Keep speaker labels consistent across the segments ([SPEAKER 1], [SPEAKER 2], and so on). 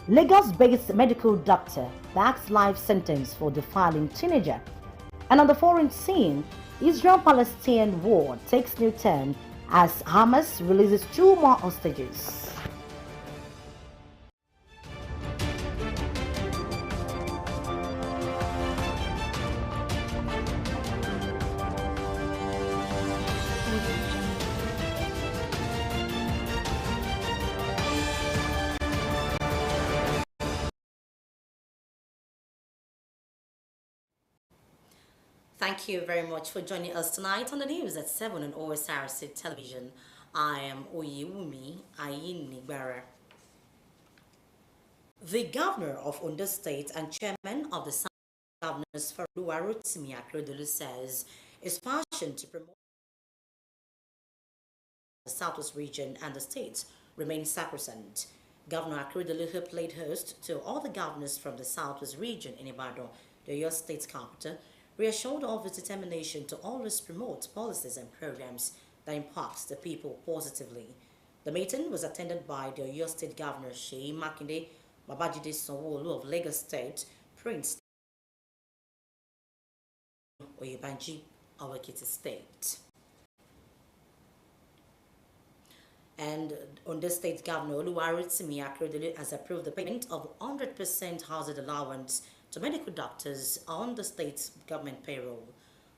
[SPEAKER 1] Lagos-based medical doctor backs life sentence for defiling teenager. And on the foreign scene, Israel-Palestinian war takes new turn as Hamas releases 2 more hostages.
[SPEAKER 2] Thank you very much for joining us tonight on the news at 7 on Osrc television. I am Oyewumi Ayinigbara. The governor of Ondo State and chairman of the South Governors for Rotimi Akeredolu says his passion to promote the Southwest region and the state remains sacrosanct. Governor Akeredolu, who played host to all the governors from the Southwest region in Ibadan, the Oyo State capital, reassured of his determination to always promote policies and programs that impact the people positively. The meeting was attended by the Oyo State Governor Seyi Makinde, Babajide Sanwo-Olu of Lagos State, Prince Oyebanji of Ekiti State. And Ondo State Governor Oluwarotimi Akeredolu has approved the payment of 100% housing allowance to medical doctors on the state's government payroll.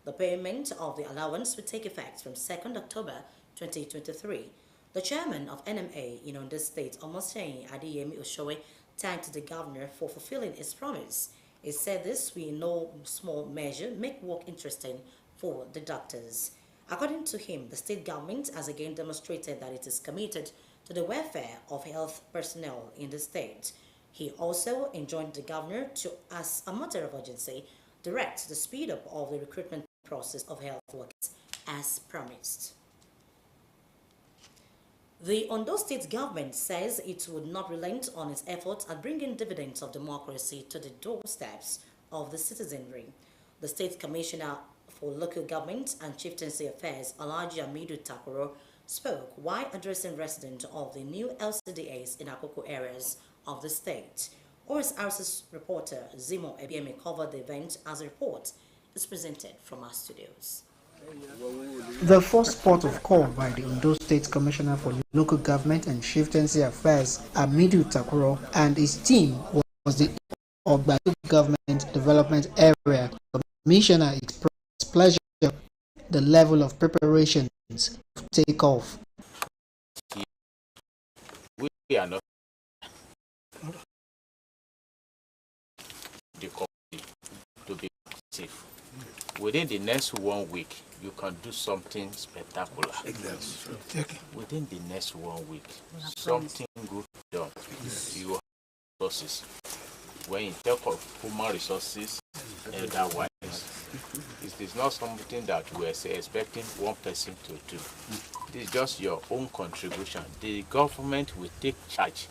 [SPEAKER 2] The payment of the allowance will take effect from 2nd October 2023. The chairman of NMA in Ondo State, Omoseyin Adeyemi Oshowe, thanked the governor for fulfilling his promise. He said this will in no small measure make work interesting for the doctors. According to him, the state government has again demonstrated that it is committed to the welfare of health personnel in the state. He also enjoined the governor to, as a matter of urgency, direct the speed up of the recruitment process of health workers as promised. The Ondo State government says it would not relent on its efforts at bringing dividends of democracy to the doorsteps of the citizenry. The State Commissioner for Local Government and Chieftaincy Affairs, Alhaji Amidu Takoro, spoke while addressing residents of the new LCDAs in Akoko areas of the state. Osrc's reporter Zimo Ebieme covered the event as a report is presented from our studios.
[SPEAKER 3] The first port of call by the Ondo State Commissioner for Local Government and Chieftaincy Affairs, Amidu Takoro, and his team was the Ogba Government Development Area. The Commissioner expressed pleasure at the level of preparations to take off.
[SPEAKER 4] We are not the company to be safe. Within the next 1 week, you can do something spectacular. Within the next 1 week, something good done. You have resources. When you talk of human resources, otherwise, it is not something that we are expecting one person to do. This is just your own contribution. The government will take charge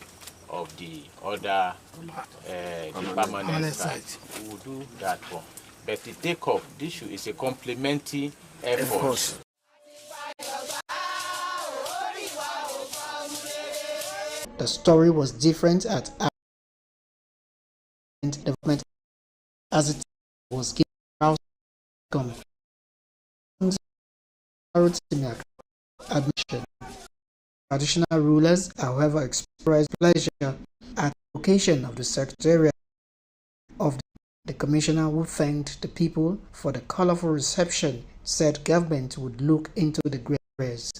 [SPEAKER 4] of the other the permanent side. We will do that one. But the take-off, this is a complementary effort.
[SPEAKER 3] The story was different at development as it was given admission. Traditional rulers, however, expressed pleasure at the location of the Secretariat of the Commissioner, who thanked the people for the colorful reception, said government would look into the great areas.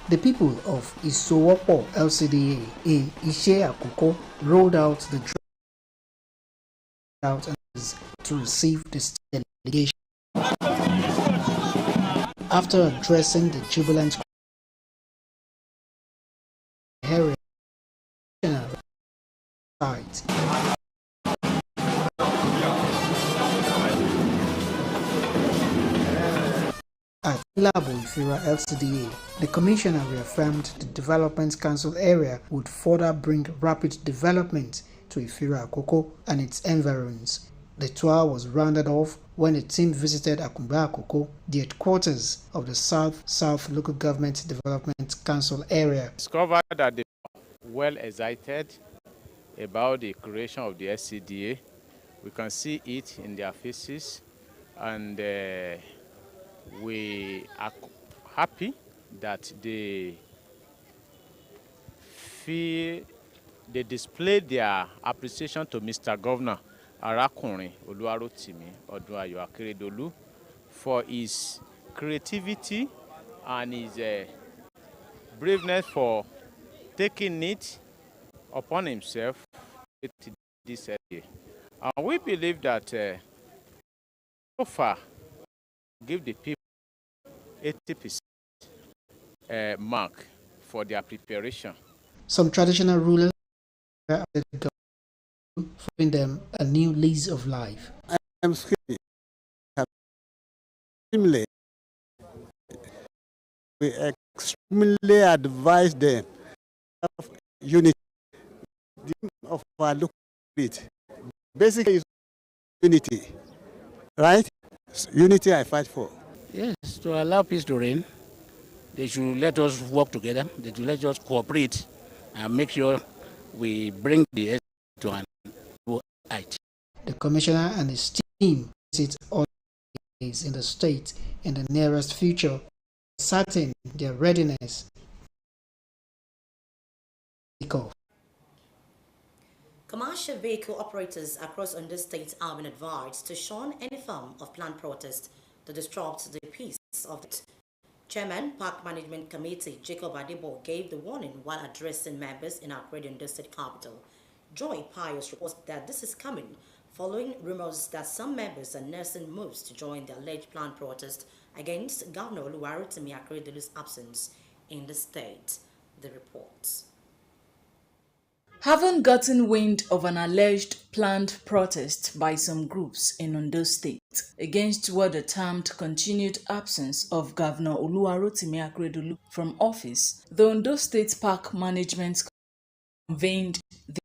[SPEAKER 3] The people of Isowopo LCDA in Ishe Akoko rolled out the to receive the delegation. After addressing the jubilant area site, at Ilabo Ifira LCDA, the commissioner reaffirmed the Development Council area would further bring rapid development to Ifira Akoko and its environs. The tour was rounded off when a team visited Akumba Akoko, the headquarters of the South Local Government Development Council area.
[SPEAKER 4] Discovered that they were well excited about the creation of the SCDA. We can see it in their faces, and we are happy that they displayed their appreciation to Mr. Governor Arakunrin Oluwarotimi Odunayo Akeredolu for his creativity and his braveness for taking it upon himself to this area. And we believe that so far, give the people 80% mark for their preparation.
[SPEAKER 3] Some traditional rulers are giving them a new lease of life.
[SPEAKER 5] I'm extremely, we extremely advise them of unity of our local bit. Basically, is unity, right? Unity I fight for.
[SPEAKER 6] Yes, to allow peace to reign, they should let us work together. They should let us cooperate and make sure we bring the to an height.
[SPEAKER 3] The commissioner and his team visit all days in the state in the nearest future, ascertain their readiness.
[SPEAKER 2] Commercial vehicle operators across Ondo State have been advised to shun any form of planned protest to disrupt the peace of the Chairman, Park Management Committee Jacob Adebo gave the warning while addressing members in our great Ondo State capital. Joy Pius reports that this is coming following rumors that some members are nursing moves to join the alleged planned protest against Governor Oluwarotimi Akeredolu's absence in the state. The reports.
[SPEAKER 7] Having gotten wind of an alleged planned protest by some groups in Ondo State against what are termed continued absence of Governor Oluwarotimi Akeredolu from office, the Ondo State Park Management convened the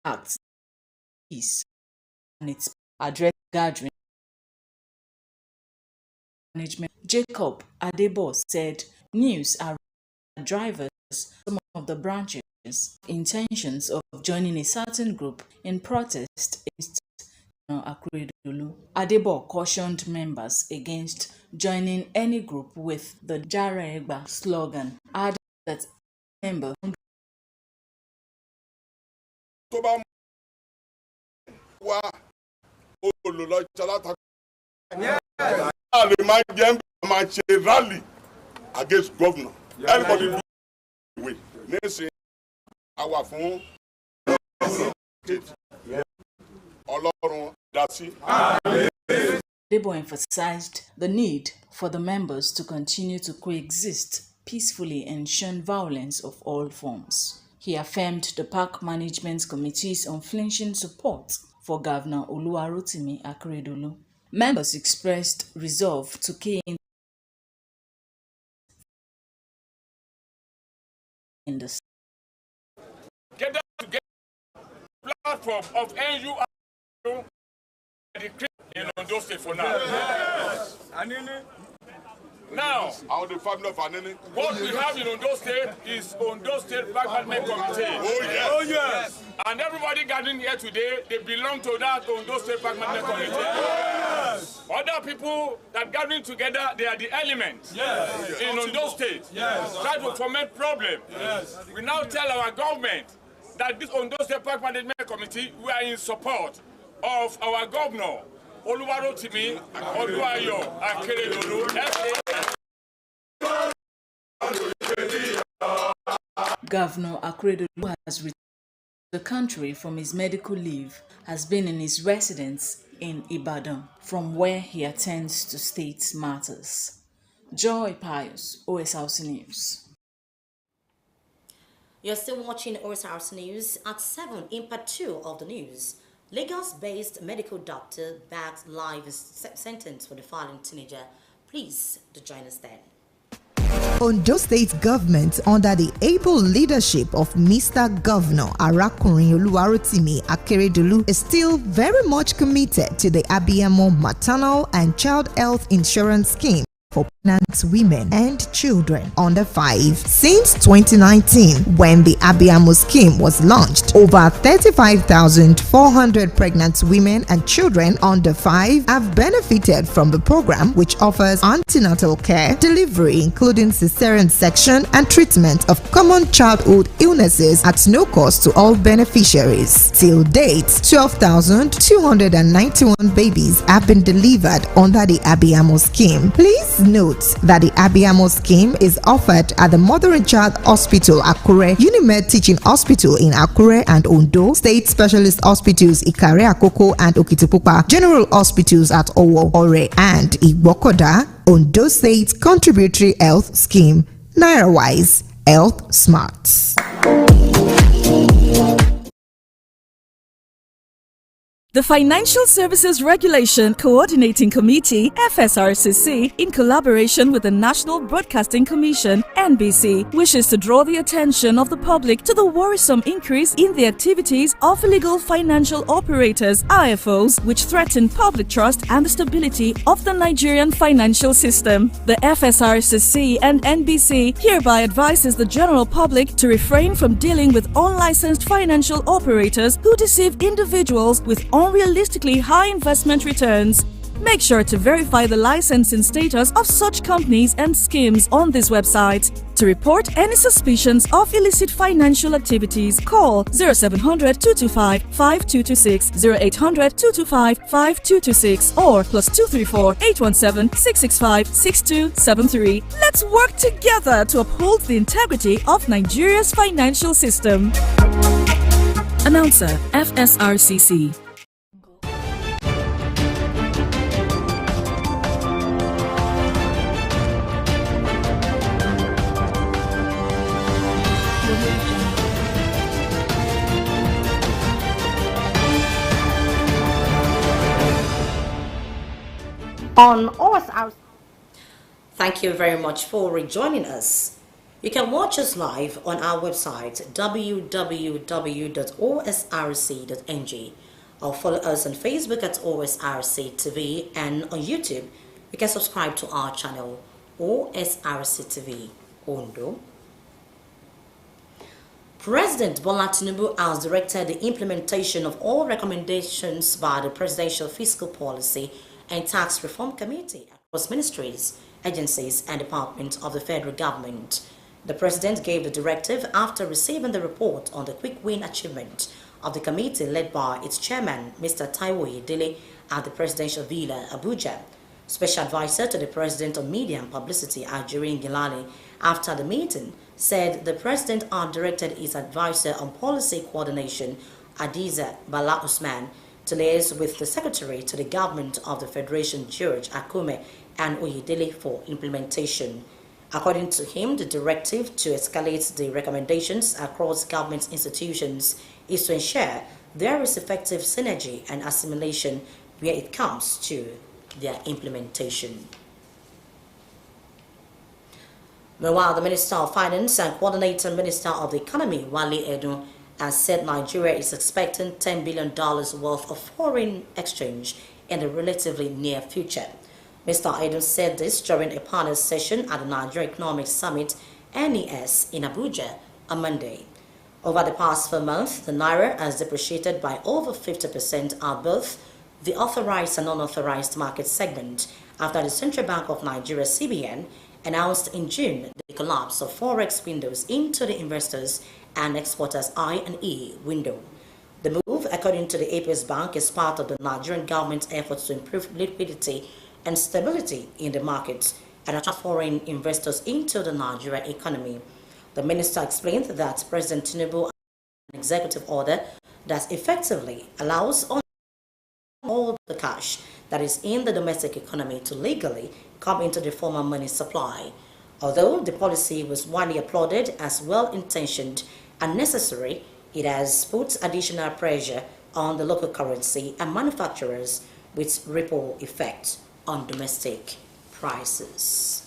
[SPEAKER 7] acts peace and its address gathering. Management Jacob Adebo said news are drivers some of the branches intentions of joining a certain group in protest against Akeredolu. Adebo cautioned members against joining any group with the Jara Egba slogan, adding that member
[SPEAKER 8] rally against governor. Everybody do away. Nation our phone.
[SPEAKER 7] Adebo emphasized the need for the members to continue to coexist peacefully and shun violence of all forms. He affirmed the Park Management Committee's unflinching support for Governor Oluwarotimi Akeredolu. Members expressed resolve to key in the
[SPEAKER 8] get them together. Platform of NU in Ondo State for now. Yes. Now, what we have in Ondo State is Ondo State Park Management Committee. Oh yes. Oh yes. And everybody gathering here today, they belong to that Ondo State Park Management Committee. Yes. Other people that gathering together, they are the elements in Ondo State. Yes. Try to foment problem. Yes. We now tell our government that this Ondo State Park Management Committee, we are in support of our governor, Oluwarotimi Odunayo Akeredolu.
[SPEAKER 7] Governor Akeredolu has returned to the country from his medical leave, has been in his residence in Ibadan, from where he attends to state matters. Joy Pius, Osrc News.
[SPEAKER 2] You're still watching Osrc News. At 7 in part 2 of the news, Lagos-based medical doctor bags life sentence for the filing teenager. Please to join us then.
[SPEAKER 9] Ondo State government under the able leadership of Mr. Governor Arakunrin Oluwarotimi Akeredolu is still very much committed to the Abiyamo Maternal and Child Health Insurance Scheme for pregnant women and children under 5. Since 2019, when the Abiyamo scheme was launched, over 35,400 pregnant women and children under 5 have benefited from the program, which offers antenatal care, delivery including cesarean section, and treatment of common childhood illnesses at no cost to all beneficiaries. Till date, 12,291 babies have been delivered under the Abiyamo scheme. Please note that the Abiyamo scheme is offered at the Mother and Child Hospital Akure, Unimed Teaching Hospital in Akure and Ondo, State Specialist Hospitals Ikare Akoko and Okitipupa, General Hospitals at Owo, Ore and Igbokoda. Ondo State Contributory Health Scheme, Naira-wise, Health Smarts.
[SPEAKER 10] The Financial Services Regulation Coordinating Committee, FSRCC, in collaboration with the National Broadcasting Commission, NBC, wishes to draw the attention of the public to the worrisome increase in the activities of illegal financial operators, IFOs, which threaten public trust and the stability of the Nigerian financial system. The FSRCC and NBC hereby advises the general public to refrain from dealing with unlicensed financial operators who deceive individuals with unrealistically high investment returns. Make sure to verify the licensing status of such companies and schemes on this website. To report any suspicions of illicit financial activities, call 0700 225 5226, 0800 225 5226, or +234 817 665 6273. Let's work together to uphold the integrity of Nigeria's financial system. Announcer, FSRCC.
[SPEAKER 1] On Osrc.
[SPEAKER 2] Thank you very much for rejoining us. You can watch us live on our website www.osrc.ng, or follow us on Facebook at OSRC TV, and on YouTube you can subscribe to our channel OSRC TV Ondo. President Bola Tinubu has directed the implementation of all recommendations by the Presidential Fiscal Policy and Tax Reform Committee across ministries, agencies, and departments of the federal government. The President gave the directive after receiving the report on the quick win achievement of the committee led by its chairman, Mr. Taiwo Oyedele, at the Presidential Villa, Abuja. Special advisor to the President on Media and Publicity, Ajirin Gilani, after the meeting, said the President had directed his advisor on policy coordination, Adiza Bala Usman, to liaise with the Secretary to the Government of the Federation, George Akume, and Oyedele for implementation. According to him, the directive to escalate the recommendations across government institutions is to ensure there is effective synergy and assimilation where it comes to their implementation. Meanwhile, the Minister of Finance and Coordinator Minister of the Economy, Wale Edun, has said Nigeria is expecting $10 billion worth of foreign exchange in the relatively near future. Mr. Edun said this during a panel session at the Nigeria Economic Summit, NES, in Abuja on Monday. Over the past 4 months, the Naira has depreciated by over 50% at both the authorized and unauthorized market segment after the Central Bank of Nigeria, CBN, announced in June the collapse of forex windows into the investors and exporters I&E window. The move, according to the APS Bank, is part of the Nigerian government's efforts to improve liquidity and stability in the market and attract foreign investors into the Nigerian economy. The minister explained that President Tinubu has an executive order that effectively allows all the cash that is in the domestic economy to legally come into the formal money supply. Although the policy was widely applauded as well-intentioned and necessary, it has put additional pressure on the local currency and manufacturers with ripple effect on domestic prices.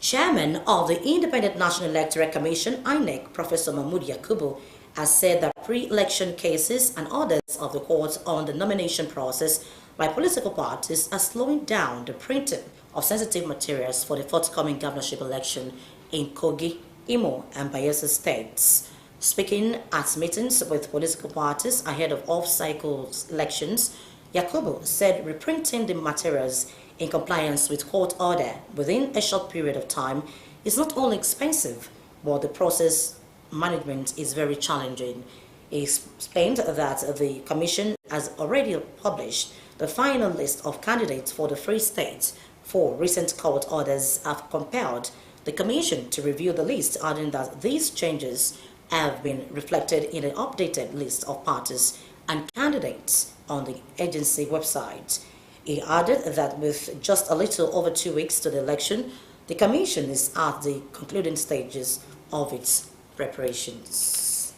[SPEAKER 2] Chairman of the Independent National Electoral Commission, INEC, Professor Mahmoud Yakubu, has said that pre-election cases and orders of the court on the nomination process by political parties are slowing down the printing of sensitive materials for the forthcoming governorship election in Kogi, Imo, and Bayelsa states. Speaking at meetings with political parties ahead of off-cycle elections, Yakubu said reprinting the materials in compliance with court order within a short period of time is not only expensive, but the process management is very challenging. He explained that the Commission has already published the final list of candidates for the Free State. For recent court orders have compelled the Commission to review the list, adding that these changes have been reflected in an updated list of parties and candidates on the agency website. He added that with just a little over 2 weeks to the election, the Commission is at the concluding stages of its preparations.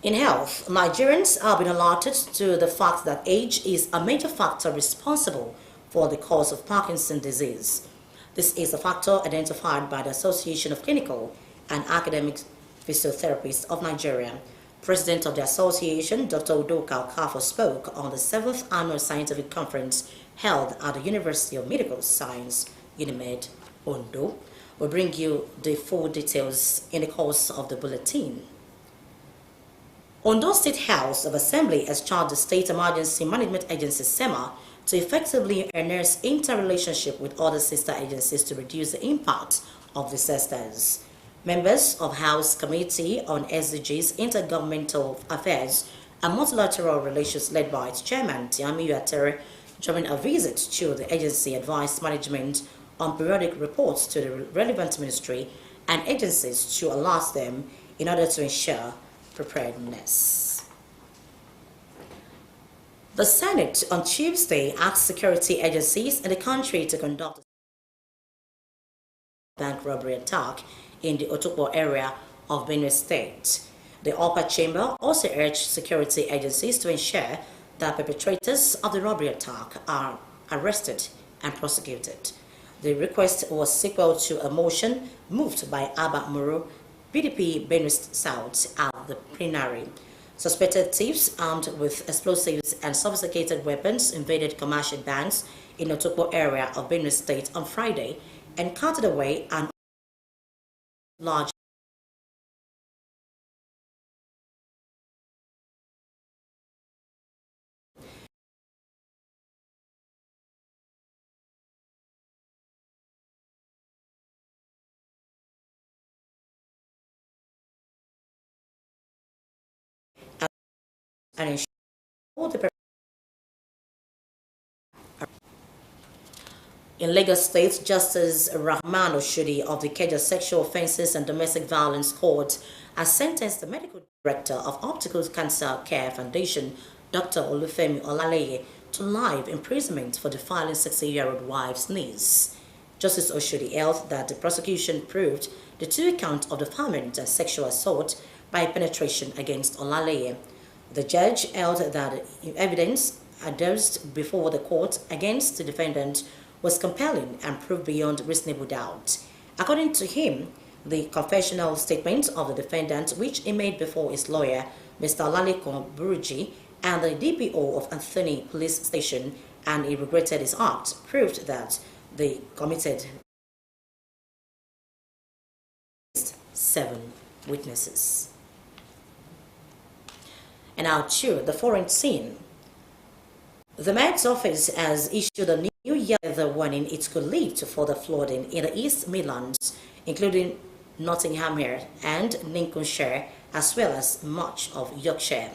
[SPEAKER 2] In health, Nigerians have been alerted to the fact that age is a major factor responsible for the cause of Parkinson's disease. This is a factor identified by the Association of Clinical and Academic Physiotherapists of Nigeria. President of the association, Dr. Udoka Okafo, spoke on the 7th Annual Scientific Conference held at the University of Medical Science, UNIMED, Ondo. We'll bring you the full details in the course of the bulletin. Ondo State House of Assembly has charged the State Emergency Management Agency, SEMA, to effectively enhance interrelationship with other sister agencies to reduce the impact of disasters. Members of House Committee on SDGs, Intergovernmental Affairs and Multilateral Relations led by its chairman, Tiami Uatere, during a visit to the agency advised management on periodic reports to the relevant ministry and agencies to alert them in order to ensure preparedness. The Senate on Tuesday asked security agencies in the country to conduct a bank robbery attack in the Otukpo area of Benue State. The upper chamber also urged security agencies to ensure that perpetrators of the robbery attack are arrested and prosecuted. The request was sequel to a motion moved by Abba Muru, PDP Benue South, at the plenary. Suspected thieves armed with explosives and sophisticated weapons invaded commercial banks in Otukpo area of Benue State on Friday and carted away an large and ensure the In Lagos State, Justice Rahman Oshodi of the Keja Sexual Offences and Domestic Violence Court has sentenced the medical director of Optical Cancer Care Foundation, Dr. Olufemi Olaleye, to life imprisonment for defiling 60-year-old wife's niece. Justice Oshodi held that the prosecution proved the 2 counts of defilement and sexual assault by penetration against Olaleye. The judge held that evidence adduced before the court against the defendant was compelling and proved beyond reasonable doubt. According to him, the confessional statement of the defendant, which he made before his lawyer, Mr. Lalekon Buruji, and the DPO of Anthony Police Station, and he regretted his act, proved that they committed 7 witnesses. And now to the foreign scene. The Met's office has issued a new weather warning it could lead to further flooding in the East Midlands, including Nottinghamshire and Lincolnshire, as well as much of Yorkshire.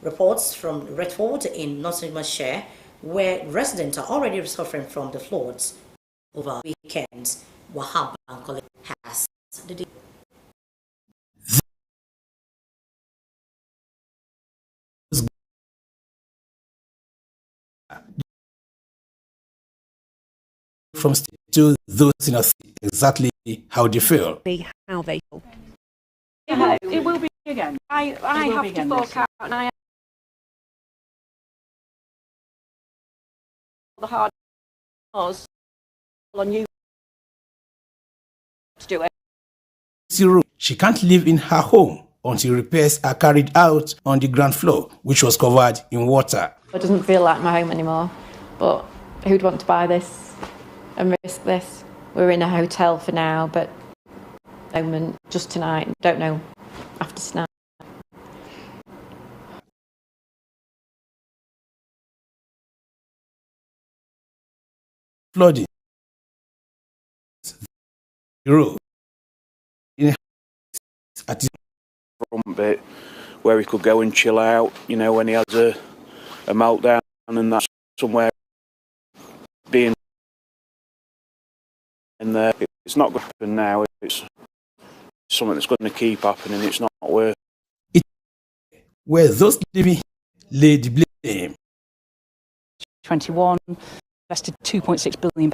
[SPEAKER 2] Reports from Retford in Nottinghamshire, where residents are already suffering from the floods over weekends, Wahab Bankole has the details.
[SPEAKER 11] From to those in us exactly how they feel.
[SPEAKER 12] How they feel.
[SPEAKER 13] Yeah, it will be again. I have to fork out, and I have the hard on you to do it.
[SPEAKER 11] She can't live in her home until repairs are carried out on the ground floor, which was covered in water.
[SPEAKER 12] It doesn't feel like my home anymore, but who'd want to buy this and risk this? We're in a hotel for now, but moment just tonight, don't know after tonight.
[SPEAKER 11] Flooding the road at
[SPEAKER 14] front bit where he could go and chill out, you know, when he has a meltdown, and that's somewhere being in there. It's not going to happen now. It's something that's going to keep happening. It's not worth
[SPEAKER 11] it. Where those living lay the blame.
[SPEAKER 15] 21 invested £2.6 billion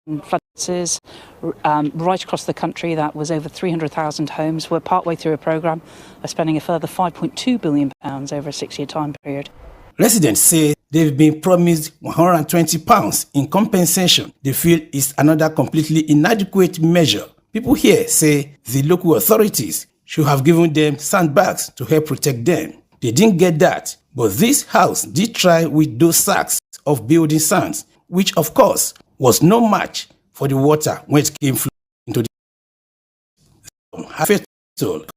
[SPEAKER 15] in flood losses right across the country. That was over 300,000 homes. We're partway through a programme of spending a further £5.2 billion over a 6-year time period.
[SPEAKER 11] Residents say they've been promised £120 in compensation. They feel it's another completely inadequate measure. People here say the local authorities should have given them sandbags to help protect them. They didn't get that, but this house did try with those sacks of building sands, which of course was no match for the water when it came into the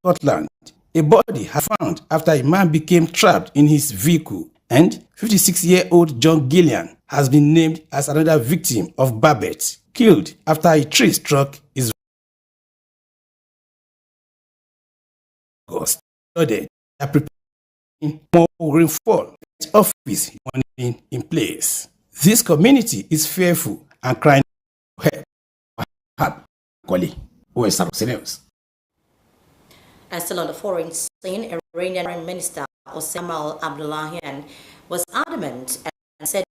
[SPEAKER 11] Scotland. A body was found after a man became trapped in his vehicle, and 56-year-old John Gillian has been named as another victim of Babbitt, killed after a tree struck his August. They are preparing more rainfall. Office in place. This community is fearful and crying for help. Osrc News.
[SPEAKER 2] And still on the foreign scene, Iranian Prime Minister Osama Abdullahian was adamant and said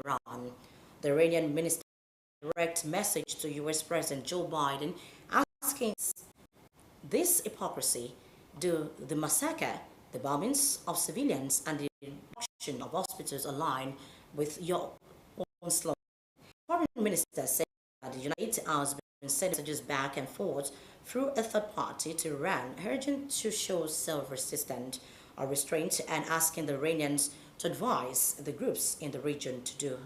[SPEAKER 2] Iran. The Iranian minister direct message to U.S. President Joe Biden asking this hypocrisy do the massacre, the bombings of civilians, and the destruction of hospitals align with your own slogan? The foreign minister said that the United States has been sending messages back and forth through a third party to Iran, urging to show self-resistance or restraint and asking the Iranians to advise the groups in the region to do.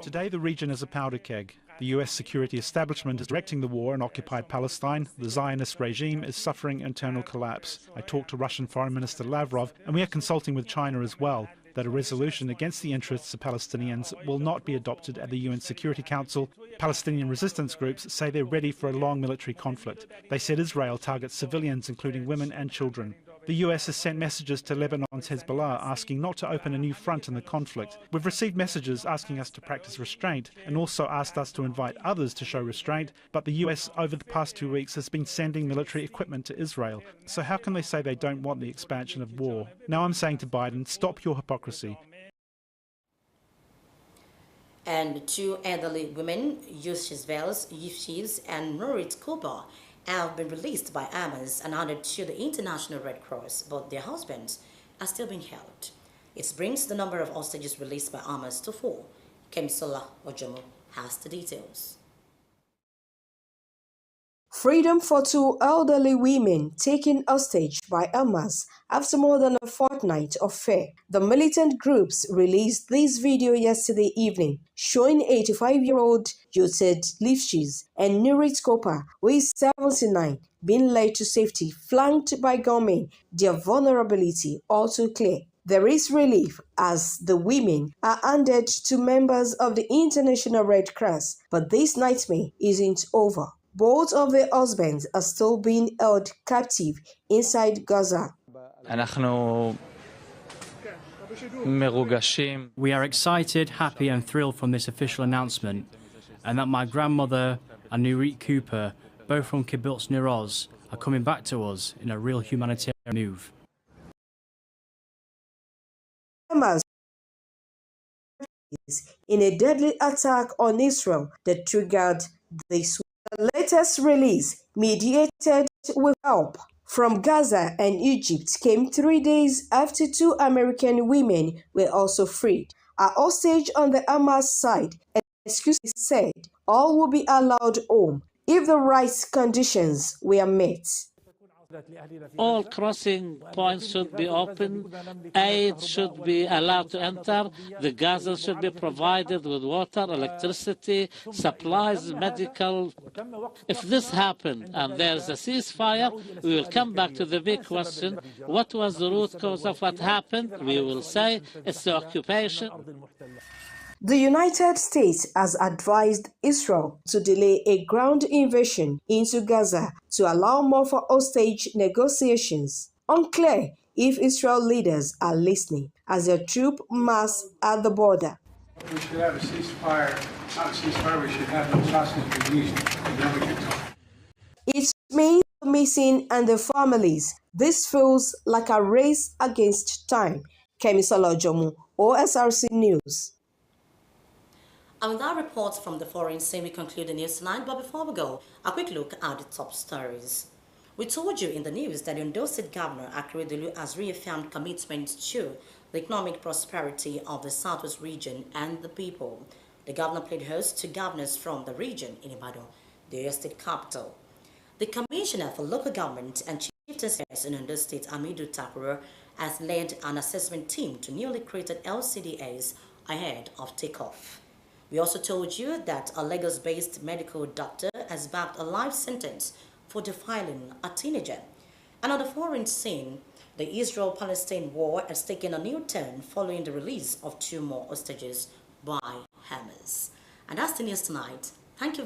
[SPEAKER 16] Today the region is a powder keg. The US security establishment is directing the war in occupied Palestine. The Zionist regime is suffering internal collapse. I talked to Russian Foreign Minister Lavrov, and we are consulting with China as well, that a resolution against the interests of Palestinians will not be adopted at the UN Security Council. Palestinian resistance groups say they're ready for a long military conflict. They said Israel targets civilians, including women and children. The US has sent messages to Lebanon's Hezbollah asking not to open a new front in the conflict. We've received messages asking us to practice restraint and also asked us to invite others to show restraint, but the US over the past 2 weeks has been sending military equipment to Israel. So how can they say they don't want the expansion of war? Now I'm saying to Biden, stop your hypocrisy.
[SPEAKER 2] And 2 elderly women, Yushes Vels, Yushes, and Nurit Kuba, have been released by Hamas and handed to the International Red Cross, but their husbands are still being held. It brings the number of hostages released by Hamas to 4. Kemisola Ojomo has the details.
[SPEAKER 17] Freedom for 2 elderly women taken hostage by Hamas after more than a fortnight of fear. The militant groups released this video yesterday evening, showing 85-year-old Yoted Lifshitz and Nurit Kopa, who is 79, being led to safety, flanked by gunmen. Their vulnerability also clear. There is relief as the women are handed to members of the International Red Cross, but this nightmare isn't over. Both of their husbands are still being held captive inside Gaza.
[SPEAKER 18] We are excited, happy and thrilled from this official announcement, and that my grandmother and Nurit Cooper, both from Kibbutz Nir Oz, are coming back to us in a real humanitarian move.
[SPEAKER 17] Hamas in a deadly attack on Israel that triggered this. The latest release, mediated with help from Gaza and Egypt came 3 days after 2 American women were also freed. A hostage on the Hamas side exclusively said all will be allowed home if the right conditions were met.
[SPEAKER 19] All crossing points should be open, aid should be allowed to enter, the Gazans should be provided with water, electricity, supplies, medical. If this happened and there's a ceasefire, we will come back to the big question, what was the root cause of what happened? We will say it's the occupation.
[SPEAKER 17] The United States has advised Israel to delay a ground invasion into Gaza to allow more for hostage negotiations. Unclear if Israel leaders are listening as their troops mass at the border.
[SPEAKER 20] We should have a ceasefire, not a ceasefire, we should have those hostages released, and then we can talk.
[SPEAKER 17] It means the missing and their families. This feels like a race against time. Kemisola Jomu, Osrc News.
[SPEAKER 2] And with our reports from the foreign scene, we conclude the news tonight. But before we go, a quick look at the top stories. We told you in the news that the Ondo State Governor Akeredolu has reaffirmed commitment to the economic prosperity of the Southwest region and the people. The governor played host to governors from the region in Ibadan, the Oyo State capital. The Commissioner for Local Government and Chieftains in Ondo State, Amidu Takuro, has led an assessment team to newly created LCDAs ahead of takeoff. We also told you that a Lagos-based medical doctor has backed a life sentence for defiling a teenager. And on the foreign scene, the Israel-Palestine war has taken a new turn following the release of 2 more hostages by Hamas. And that's the news tonight. Thank you.